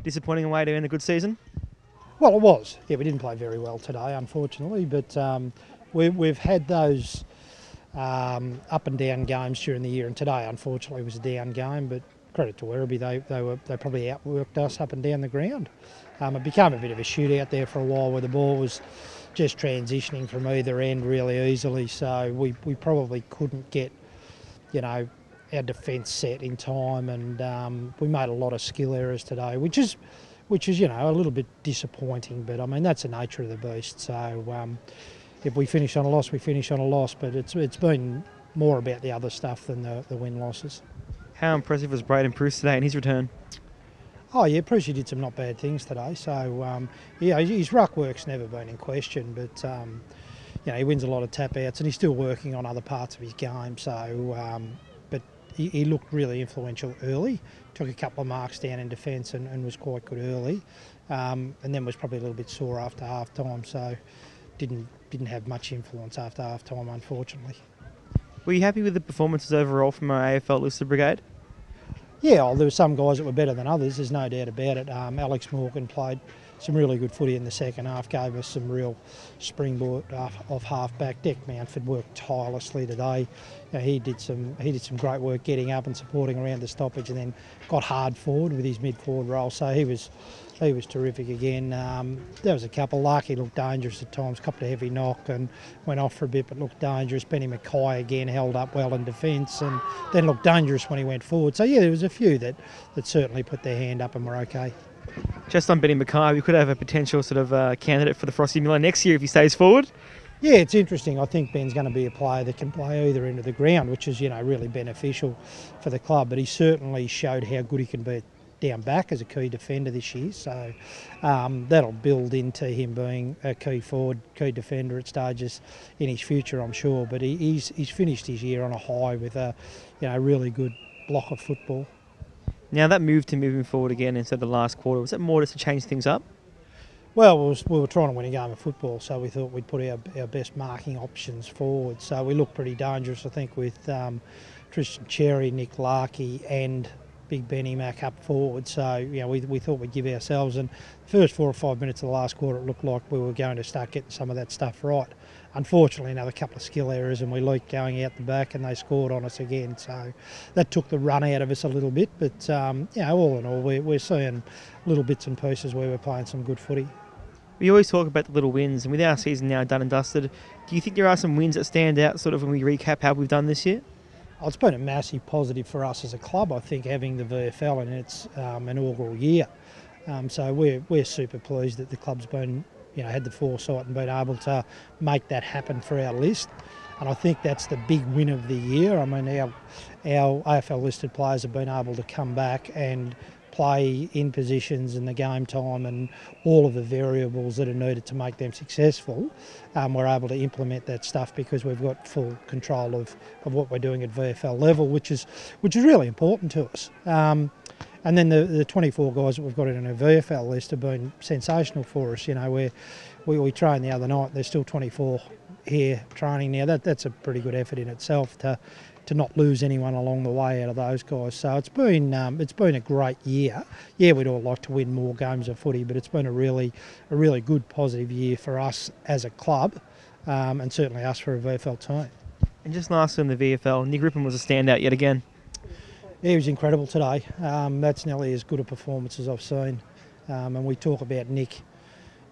Disappointing way to end a good season? Well, it was. Yeah, we didn't play very well today, unfortunately, but we've had those up and down games during the year, and today, unfortunately, was a down game. But credit to Werribee, they probably outworked us up and down the ground. It became a bit of a shootout there for a while, where the ball was just transitioning from either end really easily. So we probably couldn't get, our defence set in time, and we made a lot of skill errors today, which is a little bit disappointing. But I mean, that's the nature of the beast. So if we finish on a loss, we finish on a loss. But it's been more about the other stuff than the win losses. How impressive was Braden Bruce today in his return? Oh yeah, Prusy did some not bad things today. So his ruck work's never been in question, but he wins a lot of tap outs, and he's still working on other parts of his game. So, but he looked really influential early. Took a couple of marks down in defence and was quite good early, and then was probably a little bit sore after half time. So didn't have much influence after half time, unfortunately. Were you happy with the performances overall from our AFL listed brigade? Yeah, there were some guys that were better than others, there's no doubt about it. Alex Morgan played some really good footy in the second half, gave us some real springboard off half back. Deck Mountford worked tirelessly today. He did some great work getting up and supporting around the stoppage, and then got hard forward with his mid forward role. So he was terrific again. There was a couple. Larky looked dangerous at times, copped a heavy knock and went off for a bit, but looked dangerous. Benny Mackay again held up well in defence, and then looked dangerous when he went forward. So yeah, there was a few that certainly put their hand up and were okay. Just on Benny Mackay, we could have a potential sort of candidate for the Frosty Miller next year if he stays forward. Yeah, it's interesting. I think Ben's going to be a player that can play either end of the ground, which is really beneficial for the club. But he certainly showed how good he can be down back as a key defender this year. So that'll build into him being a key forward, key defender at stages in his future, I'm sure. But he's finished his year on a high with a really good block of football. Now that move to moving forward again instead of the last quarter, was that more just to change things up? Well, we were trying to win a game of football, so we thought we'd put our best marking options forward. So we looked pretty dangerous, I think, with Tristan Cherry, Nick Larkey and Big Benny Mac up forward. So we thought we'd give ourselves, and the first 4 or 5 minutes of the last quarter, it looked like we were going to start getting some of that stuff right. Unfortunately, another couple of skill errors, and we leaked going out the back, and they scored on us again. So that took the run out of us a little bit. But all in all, we're seeing little bits and pieces where we're playing some good footy. We always talk about the little wins, and with our season now done and dusted, do you think there are some wins that stand out sort of when we recap how we've done this year? Oh, it's been a massive positive for us as a club, I think, having the VFL in its inaugural year. So we're super pleased that the club's been, had the foresight and been able to make that happen for our list. And I think that's the big win of the year. I mean, our AFL listed players have been able to come back and play in positions and the game time and all of the variables that are needed to make them successful. We're able to implement that stuff because we've got full control of what we're doing at VFL level, which is really important to us. And then the 24 guys that we've got in our VFL list have been sensational for us. We trained the other night. There's still 24 here training now. That's a pretty good effort in itself to not lose anyone along the way out of those guys. So it's been a great year. Yeah, we'd all like to win more games of footy, but it's been a really good positive year for us as a club, and certainly us for a VFL team. And just lastly on the VFL, Nick Rippon was a standout yet again. Yeah, he was incredible today. That's nearly as good a performance as I've seen. And we talk about Nick,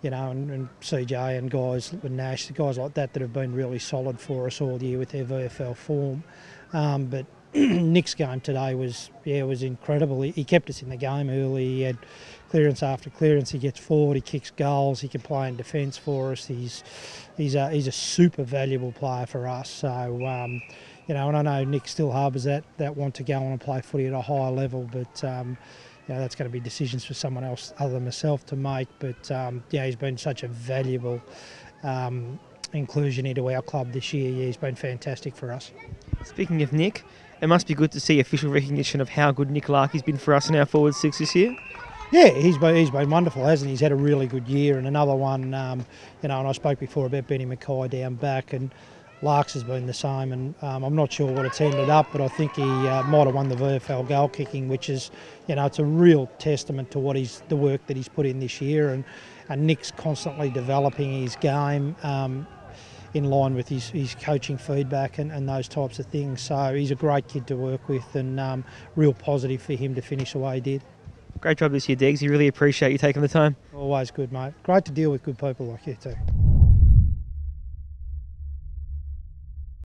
and CJ and guys, and Nash, the guys like that have been really solid for us all year with their VFL form. But Nick's game today was incredible. He kept us in the game early. He had clearance after clearance. He gets forward. He kicks goals. He can play in defence for us. He's a super valuable player for us. So and I know Nick still harbours that want to go on and play footy at a higher level, but that's going to be decisions for someone else other than myself to make. But he's been such a valuable inclusion into our club this year. Yeah, he's been fantastic for us. Speaking of Nick, it must be good to see official recognition of how good Nick Larkey's been for us in our forward six this year. Yeah, he's been wonderful, hasn't he? He's had a really good year, and another one, and I spoke before about Benny Mackay down back, and Larks has been the same, and I'm not sure what it's ended up, but I think he might have won the VFL goal kicking, which is, it's a real testament to the work that he's put in this year, and Nick's constantly developing his game in line with his coaching feedback and those types of things. So he's a great kid to work with, and real positive for him to finish the way he did. Great job this year, Diggs. You really appreciate you taking the time. Always good, mate. Great to deal with good people like you too.